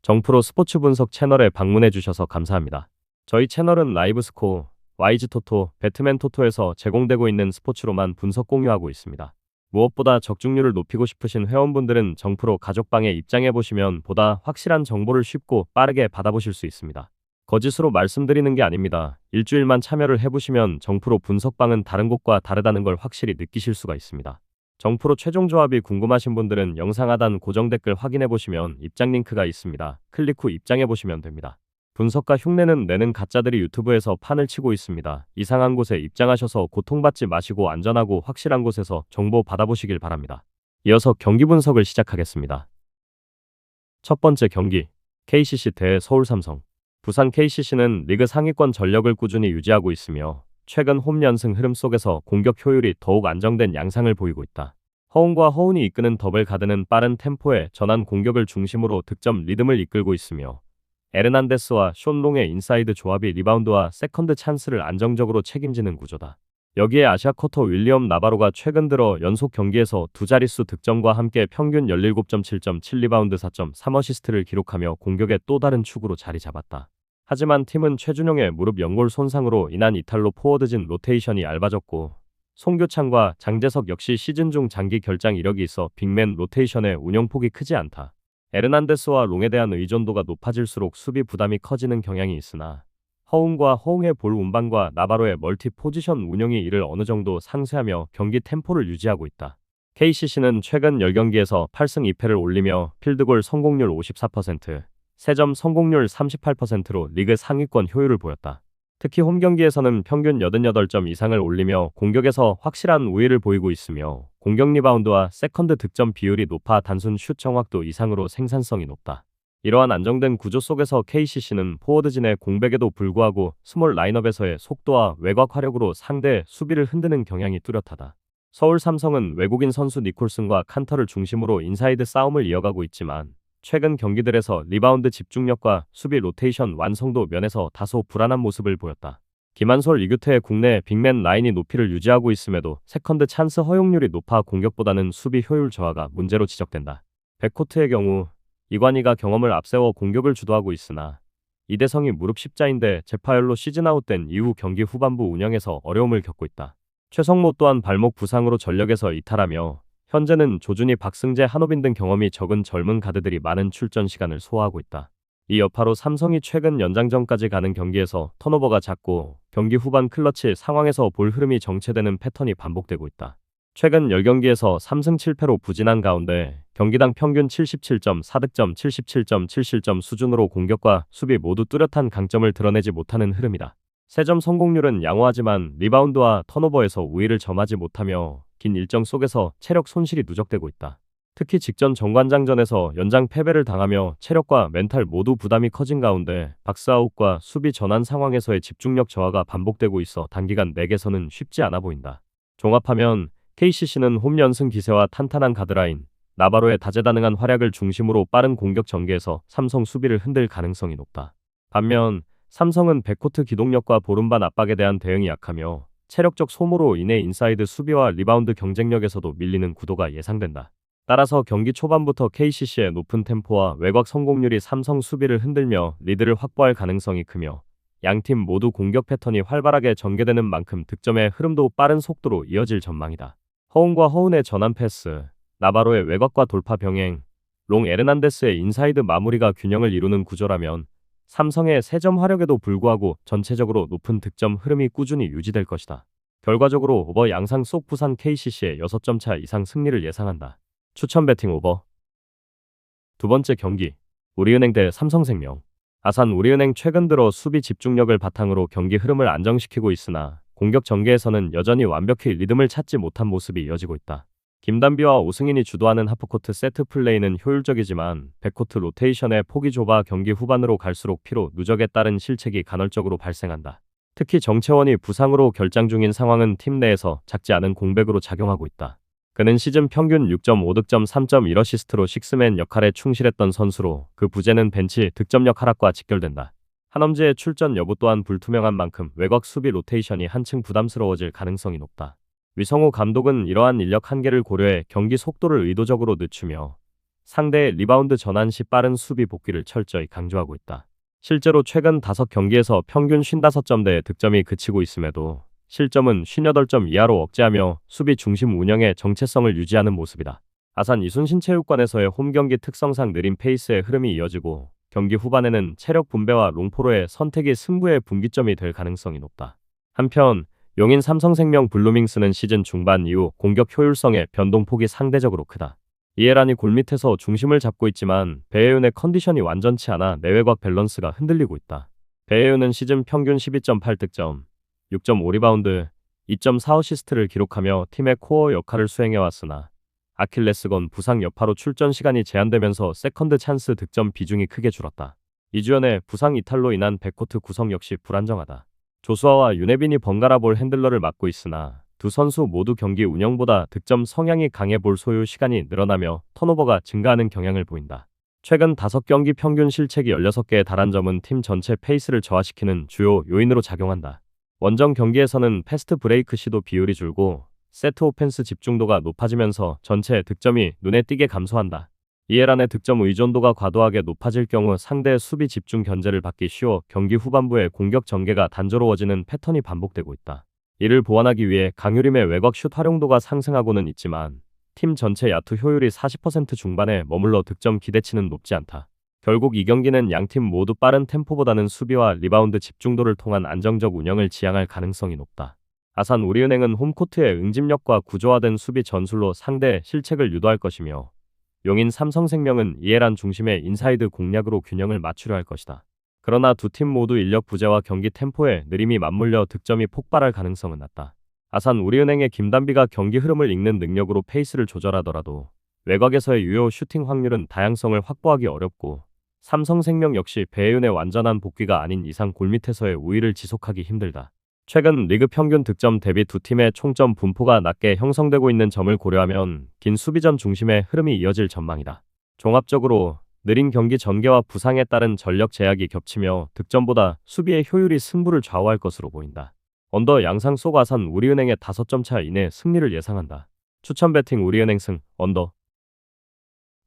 정프로 스포츠 분석 채널에 방문해 주셔서 감사합니다. 저희 채널은 라이브 스코어, YG 토토, 배트맨 토토에서 제공되고 있는 스포츠로만 분석 공유하고 있습니다. 무엇보다 적중률을 높이고 싶으신 회원분들은 정프로 가족방에 입장해 보시면 보다 확실한 정보를 쉽고 빠르게 받아보실 수 있습니다. 거짓으로 말씀드리는 게 아닙니다. 일주일만 참여를 해보시면 정프로 분석방은 다른 곳과 다르다는 걸 확실히 느끼실 수가 있습니다. 정프로 최종 조합이 궁금하신 분들은 영상 하단 고정 댓글 확인해 보시면 입장 링크가 있습니다. 클릭 후 입장해 보시면 됩니다. 분석가 흉내는 내는 가짜들이 유튜브에서 판을 치고 있습니다. 이상한 곳에 입장하셔서 고통받지 마시고 안전하고 확실한 곳에서 정보 받아보시길 바랍니다. 이어서 경기 분석을 시작하겠습니다. 첫 번째 경기, KCC 대 서울 삼성. 부산 KCC는 리그 상위권 전력을 꾸준히 유지하고 있으며 최근 홈 연승 흐름 속에서 공격 효율이 더욱 안정된 양상을 보이고 있다. 허웅과 허운이 이끄는 더블 가드는 빠른 템포의 전환 공격을 중심으로 득점 리듬을 이끌고 있으며 에르난데스와 숀롱의 인사이드 조합이 리바운드와 세컨드 찬스를 안정적으로 책임지는 구조다. 여기에 아시아 쿼터 윌리엄 나바로가 최근 들어 연속 경기에서 두 자릿수 득점과 함께 평균 17.7점, 7리바운드 4.3어시스트를 기록하며 공격의 또 다른 축으로 자리 잡았다. 하지만 팀은 최준용의 무릎 연골 손상으로 인한 이탈로 포워드진 로테이션이 얇아졌고 송교창과 장재석 역시 시즌 중 장기 결장 이력이 있어 빅맨 로테이션의 운영폭이 크지 않다. 에르난데스와 롱에 대한 의존도가 높아질수록 수비 부담이 커지는 경향이 있으나 허웅과 허웅의 볼 운반과 나바로의 멀티 포지션 운영이 이를 어느 정도 상쇄하며 경기 템포를 유지하고 있다. KCC는 최근 10경기에서 8승 2패를 올리며 필드골 성공률 54%, 세점 성공률 38%로 리그 상위권 효율을 보였다. 특히 홈 경기에서는 평균 88점 이상을 올리며 공격에서 확실한 우위를 보이고 있으며 공격 리바운드와 세컨드 득점 비율이 높아 단순 슛 정확도 이상으로 생산성이 높다. 이러한 안정된 구조 속에서 KCC는 포워드진의 공백에도 불구하고 스몰 라인업에서의 속도와 외곽 화력으로 상대 수비를 흔드는 경향이 뚜렷하다. 서울 삼성은 외국인 선수 니콜슨과 칸터를 중심으로 인사이드 싸움을 이어가고 있지만 최근 경기들에서 리바운드 집중력과 수비 로테이션 완성도 면에서 다소 불안한 모습을 보였다. 김한솔, 이규태의 국내 빅맨 라인이 높이를 유지하고 있음에도 세컨드 찬스 허용률이 높아 공격보다는 수비 효율 저하가 문제로 지적된다. 백코트의 경우 이관희가 경험을 앞세워 공격을 주도하고 있으나 이대성이 무릎 십자인대 재파열로 시즌 아웃된 이후 경기 후반부 운영에서 어려움을 겪고 있다. 최성모 또한 발목 부상으로 전력에서 이탈하며 현재는 조준희, 박승재, 한호빈 등 경험이 적은 젊은 가드들이 많은 출전 시간을 소화하고 있다. 이 여파로 삼성이 최근 연장전까지 가는 경기에서 턴오버가 잦고 경기 후반 클러치 상황에서 볼 흐름이 정체되는 패턴이 반복되고 있다. 최근 10경기에서 3승 7패로 부진한 가운데 경기당 평균 77점, 4득점, 77점, 7실점 수준으로 공격과 수비 모두 뚜렷한 강점을 드러내지 못하는 흐름이다. 세점 성공률은 양호하지만 리바운드와 턴오버에서 우위를 점하지 못하며 긴 일정 속에서 체력 손실이 누적되고 있다. 특히 직전 정관장전에서 연장 패배를 당하며 체력과 멘탈 모두 부담이 커진 가운데 박스아웃과 수비 전환 상황에서의 집중력 저하가 반복되고 있어 단기간 내게서는 쉽지 않아 보인다. 종합하면 KCC는 홈 연승 기세와 탄탄한 가드라인, 나바로의 다재다능한 활약을 중심으로 빠른 공격 전개에서 삼성 수비를 흔들 가능성이 높다. 반면 삼성은 백코트 기동력과 보름반 압박에 대한 대응이 약하며 체력적 소모로 인해 인사이드 수비와 리바운드 경쟁력에서도 밀리는 구도가 예상된다. 따라서 경기 초반부터 KCC의 높은 템포와 외곽 성공률이 삼성 수비를 흔들며 리드를 확보할 가능성이 크며 양팀 모두 공격 패턴이 활발하게 전개되는 만큼 득점의 흐름도 빠른 속도로 이어질 전망이다. 허웅과 허운의 전환 패스, 나바로의 외곽과 돌파 병행, 롱 에르난데스의 인사이드 마무리가 균형을 이루는 구조라면 삼성의 세점 화력에도 불구하고 전체적으로 높은 득점 흐름이 꾸준히 유지될 것이다. 결과적으로 오버 양상 속 부산 KCC의 6점 차 이상 승리를 예상한다. 추천 배팅 오버. 두 번째 경기, 우리은행 대 삼성생명. 아산 우리은행 최근 들어 수비 집중력을 바탕으로 경기 흐름을 안정시키고 있으나 공격 전개에서는 여전히 완벽히 리듬을 찾지 못한 모습이 이어지고 있다. 김단비와 오승인이 주도하는 하프코트 세트 플레이는 효율적이지만 백코트 로테이션의 폭이 좁아 경기 후반으로 갈수록 피로 누적에 따른 실책이 간헐적으로 발생한다. 특히 정채원이 부상으로 결장 중인 상황은 팀 내에서 작지 않은 공백으로 작용하고 있다. 그는 시즌 평균 6.5득점 3.1어시스트로 식스맨 역할에 충실했던 선수로 그 부재는 벤치 득점력 하락과 직결된다. 한엄지의 출전 여부 또한 불투명한 만큼 외곽 수비 로테이션이 한층 부담스러워질 가능성이 높다. 위성우 감독은 이러한 인력 한계를 고려해 경기 속도를 의도적으로 늦추며 상대의 리바운드 전환 시 빠른 수비 복귀를 철저히 강조하고 있다. 실제로 최근 5경기에서 평균 55점대의 득점이 그치고 있음에도 실점은 58점 이하로 억제하며 수비 중심 운영의 정체성을 유지하는 모습이다. 아산 이순신 체육관에서의 홈경기 특성상 느린 페이스의 흐름이 이어지고 경기 후반에는 체력 분배와 롱포로의 선택이 승부의 분기점이 될 가능성이 높다. 한편 용인 삼성생명 블루밍스는 시즌 중반 이후 공격 효율성의 변동폭이 상대적으로 크다. 이해란이 골밑에서 중심을 잡고 있지만 배혜윤의 컨디션이 완전치 않아 내외곽 밸런스가 흔들리고 있다. 배혜윤은 시즌 평균 12.8득점, 6.5리바운드, 2.4어시스트를 기록하며 팀의 코어 역할을 수행해왔으나 아킬레스건 부상 여파로 출전 시간이 제한되면서 세컨드 찬스 득점 비중이 크게 줄었다. 이주연의 부상 이탈로 인한 백코트 구성 역시 불안정하다. 조수아와 윤혜빈이 번갈아 볼 핸들러를 맡고 있으나 두 선수 모두 경기 운영보다 득점 성향이 강해 볼 소요 시간이 늘어나며 턴오버가 증가하는 경향을 보인다. 최근 5경기 평균 실책이 16개에 달한 점은 팀 전체 페이스를 저하시키는 주요 요인으로 작용한다. 원정 경기에서는 패스트 브레이크 시도 비율이 줄고 세트 오펜스 집중도가 높아지면서 전체 득점이 눈에 띄게 감소한다. 이해란의 득점 의존도가 과도하게 높아질 경우 상대의 수비 집중 견제를 받기 쉬워 경기 후반부에 공격 전개가 단조로워지는 패턴이 반복되고 있다. 이를 보완하기 위해 강유림의 외곽 슛 활용도가 상승하고는 있지만 팀 전체 야투 효율이 40% 중반에 머물러 득점 기대치는 높지 않다. 결국 이 경기는 양팀 모두 빠른 템포보다는 수비와 리바운드 집중도를 통한 안정적 운영을 지향할 가능성이 높다. 아산 우리은행은 홈코트의 응집력과 구조화된 수비 전술로 상대의 실책을 유도할 것이며 용인 삼성생명은 이해란 중심의 인사이드 공략으로 균형을 맞추려 할 것이다. 그러나 두 팀 모두 인력 부재와 경기 템포에 느림이 맞물려 득점이 폭발할 가능성은 낮다. 아산 우리은행의 김단비가 경기 흐름을 읽는 능력으로 페이스를 조절하더라도 외곽에서의 유효 슈팅 확률은 다양성을 확보하기 어렵고 삼성생명 역시 배혜윤의 완전한 복귀가 아닌 이상 골밑에서의 우위를 지속하기 힘들다. 최근 리그 평균 득점 대비 두 팀의 총점 분포가 낮게 형성되고 있는 점을 고려하면 긴 수비전 중심의 흐름이 이어질 전망이다. 종합적으로 느린 경기 전개와 부상에 따른 전력 제약이 겹치며 득점보다 수비의 효율이 승부를 좌우할 것으로 보인다. 언더 양상 속 아산 우리은행의 5점 차 이내 승리를 예상한다. 추천 배팅 우리은행 승, 언더.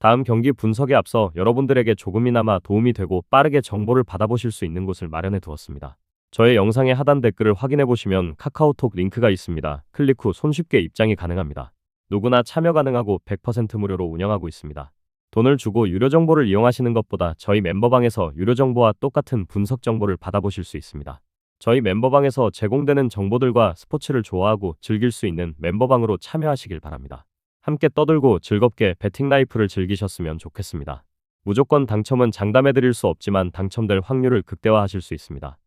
다음 경기 분석에 앞서 여러분들에게 조금이나마 도움이 되고 빠르게 정보를 받아보실 수 있는 곳을 마련해 두었습니다. 저의 영상의 하단 댓글을 확인해 보시면 카카오톡 링크가 있습니다. 클릭 후 손쉽게 입장이 가능합니다. 누구나 참여 가능하고 100% 무료로 운영하고 있습니다. 돈을 주고 유료 정보를 이용하시는 것보다 저희 멤버방에서 유료 정보와 똑같은 분석 정보를 받아보실 수 있습니다. 저희 멤버방에서 제공되는 정보들과 스포츠를 좋아하고 즐길 수 있는 멤버방으로 참여하시길 바랍니다. 함께 떠들고 즐겁게 배팅 라이프를 즐기셨으면 좋겠습니다. 무조건 당첨은 장담해드릴 수 없지만 당첨될 확률을 극대화하실 수 있습니다.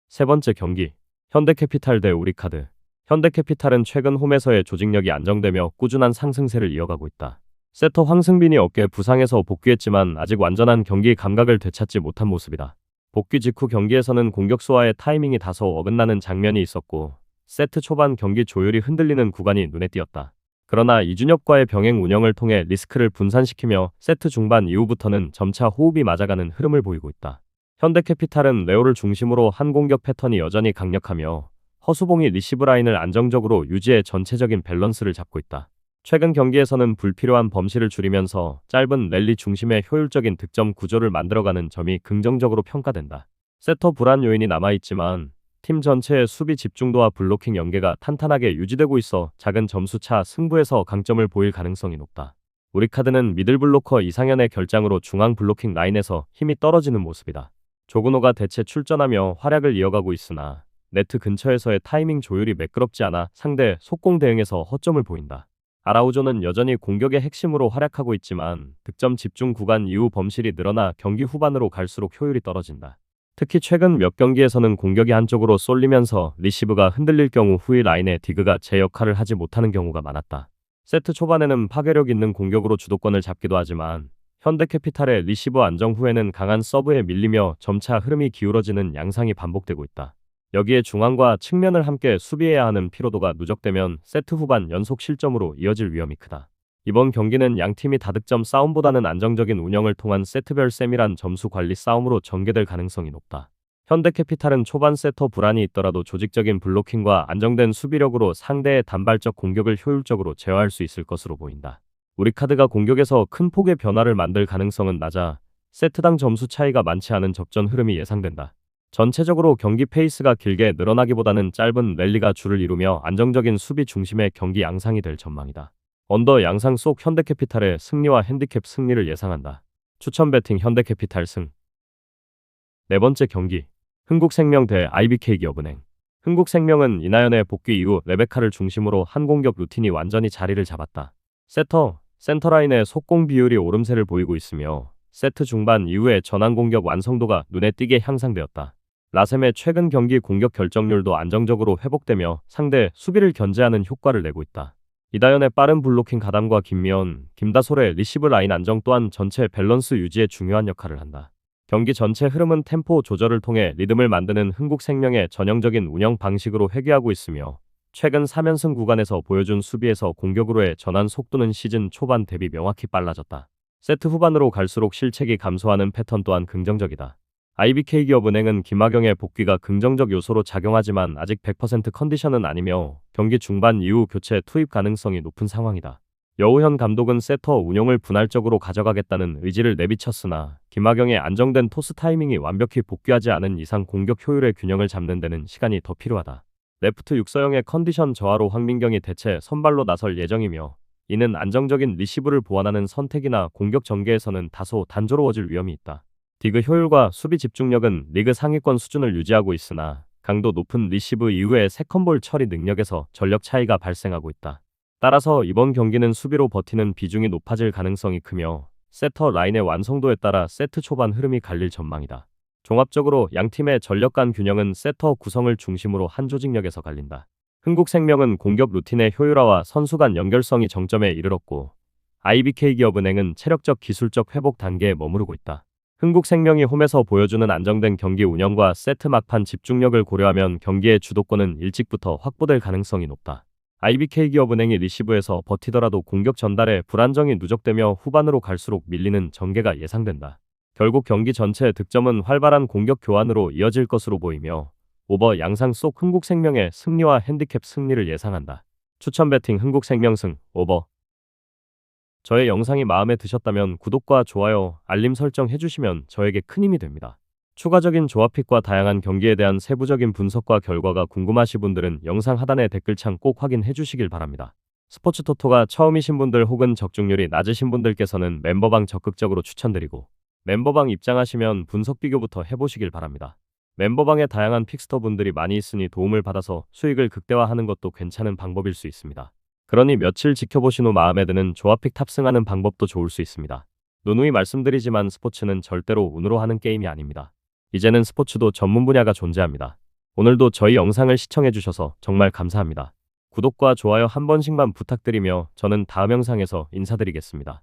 세 번째 경기, 현대캐피탈 대 우리카드. 현대캐피탈은 최근 홈에서의 조직력이 안정되며 꾸준한 상승세를 이어가고 있다. 세터 황승빈이 어깨 부상에서 복귀했지만 아직 완전한 경기 감각을 되찾지 못한 모습이다. 복귀 직후 경기에서는 공격수와의 타이밍이 다소 어긋나는 장면이 있었고 세트 초반 경기 조율이 흔들리는 구간이 눈에 띄었다. 그러나 이준엽과의 병행 운영을 통해 리스크를 분산시키며 세트 중반 이후부터는 점차 호흡이 맞아가는 흐름을 보이고 있다. 현대캐피탈은 레오를 중심으로 한 공격 패턴이 여전히 강력하며 허수봉이 리시브 라인을 안정적으로 유지해 전체적인 밸런스를 잡고 있다. 최근 경기에서는 불필요한 범실을 줄이면서 짧은 랠리 중심의 효율적인 득점 구조를 만들어가는 점이 긍정적으로 평가된다. 세터 불안 요인이 남아있지만 팀 전체의 수비 집중도와 블로킹 연계가 탄탄하게 유지되고 있어 작은 점수차 승부에서 강점을 보일 가능성이 높다. 우리카드는 미들블로커 이상현의 결장으로 중앙 블로킹 라인에서 힘이 떨어지는 모습이다. 조근호가 대체 출전하며 활약을 이어가고 있으나 네트 근처에서의 타이밍 조율이 매끄럽지 않아 상대 속공 대응에서 허점을 보인다. 아라우조는 여전히 공격의 핵심으로 활약하고 있지만 득점 집중 구간 이후 범실이 늘어나 경기 후반으로 갈수록 효율이 떨어진다. 특히 최근 몇 경기에서는 공격이 한쪽으로 쏠리면서 리시브가 흔들릴 경우 후위 라인의 디그가 제 역할을 하지 못하는 경우가 많았다. 세트 초반에는 파괴력 있는 공격으로 주도권을 잡기도 하지만 현대캐피탈의 리시브 안정 후에는 강한 서브에 밀리며 점차 흐름이 기울어지는 양상이 반복되고 있다. 여기에 중앙과 측면을 함께 수비해야 하는 피로도가 누적되면 세트 후반 연속 실점으로 이어질 위험이 크다. 이번 경기는 양팀이 다득점 싸움보다는 안정적인 운영을 통한 세트별 세밀한 점수 관리 싸움으로 전개될 가능성이 높다. 현대캐피탈은 초반 세터 불안이 있더라도 조직적인 블로킹과 안정된 수비력으로 상대의 단발적 공격을 효율적으로 제어할 수 있을 것으로 보인다. 우리 카드가 공격에서 큰 폭의 변화를 만들 가능성은 낮아 세트당 점수 차이가 많지 않은 접전 흐름이 예상된다. 전체적으로 경기 페이스가 길게 늘어나기보다는 짧은 랠리가 주를 이루며 안정적인 수비 중심의 경기 양상이 될 전망이다. 언더 양상 속 현대캐피탈의 승리와 핸디캡 승리를 예상한다. 추천 배팅 현대캐피탈 승. 네 번째 경기. 흥국생명 대 IBK기업은행. 흥국생명은 이나연의 복귀 이후 레베카를 중심으로 한 공격 루틴이 완전히 자리를 잡았다. 센터라인의 속공 비율이 오름세를 보이고 있으며 세트 중반 이후에 전환 공격 완성도가 눈에 띄게 향상되었다. 라셈의 최근 경기 공격 결정률도 안정적으로 회복되며 상대 수비를 견제하는 효과를 내고 있다. 이다연의 빠른 블로킹 가담과 김미연, 김다솔의 리시브 라인 안정 또한 전체 밸런스 유지에 중요한 역할을 한다. 경기 전체 흐름은 템포 조절을 통해 리듬을 만드는 흥국생명의 전형적인 운영 방식으로 회귀하고 있으며 최근 3연승 구간에서 보여준 수비에서 공격으로의 전환 속도는 시즌 초반 대비 명확히 빨라졌다. 세트 후반으로 갈수록 실책이 감소하는 패턴 또한 긍정적이다. IBK기업은행은 김하경의 복귀가 긍정적 요소로 작용하지만 아직 100% 컨디션은 아니며 경기 중반 이후 교체 투입 가능성이 높은 상황이다. 여우현 감독은 세터 운용을 분할적으로 가져가겠다는 의지를 내비쳤으나 김하경의 안정된 토스 타이밍이 완벽히 복귀하지 않은 이상 공격 효율의 균형을 잡는 데는 시간이 더 필요하다. 레프트 육서영의 컨디션 저하로 황민경이 대체 선발로 나설 예정이며 이는 안정적인 리시브를 보완하는 선택이나 공격 전개에서는 다소 단조로워질 위험이 있다. 디그 효율과 수비 집중력은 리그 상위권 수준을 유지하고 있으나 강도 높은 리시브 이후의 세컨볼 처리 능력에서 전력 차이가 발생하고 있다. 따라서 이번 경기는 수비로 버티는 비중이 높아질 가능성이 크며 세터 라인의 완성도에 따라 세트 초반 흐름이 갈릴 전망이다. 종합적으로 양팀의 전력 간 균형은 세터 구성을 중심으로 한 조직력에서 갈린다. 흥국생명은 공격 루틴의 효율화와 선수 간 연결성이 정점에 이르렀고 IBK기업은행은 체력적 기술적 회복 단계에 머무르고 있다. 흥국생명이 홈에서 보여주는 안정된 경기 운영과 세트 막판 집중력을 고려하면 경기의 주도권은 일찍부터 확보될 가능성이 높다. IBK기업은행이 리시브에서 버티더라도 공격 전달에 불안정이 누적되며 후반으로 갈수록 밀리는 전개가 예상된다. 결국 경기 전체 득점은 활발한 공격 교환으로 이어질 것으로 보이며 오버 양상 속 흥국생명의 승리와 핸디캡 승리를 예상한다. 추천 배팅 흥국생명 승, 오버. 저의 영상이 마음에 드셨다면 구독과 좋아요, 알림 설정 해주시면 저에게 큰 힘이 됩니다. 추가적인 조합픽과 다양한 경기에 대한 세부적인 분석과 결과가 궁금하신 분들은 영상 하단의 댓글창 꼭 확인해 주시길 바랍니다. 스포츠 토토가 처음이신 분들 혹은 적중률이 낮으신 분들께서는 멤버방 적극적으로 추천드리고 멤버방 입장하시면 분석 비교부터 해보시길 바랍니다. 멤버방에 다양한 픽스터 분들이 많이 있으니 도움을 받아서 수익을 극대화하는 것도 괜찮은 방법일 수 있습니다. 그러니 며칠 지켜보신 후 마음에 드는 조합픽 탑승하는 방법도 좋을 수 있습니다. 누누이 말씀드리지만 스포츠는 절대로 운으로 하는 게임이 아닙니다. 이제는 스포츠도 전문 분야가 존재합니다. 오늘도 저희 영상을 시청해주셔서 정말 감사합니다. 구독과 좋아요 한 번씩만 부탁드리며 저는 다음 영상에서 인사드리겠습니다.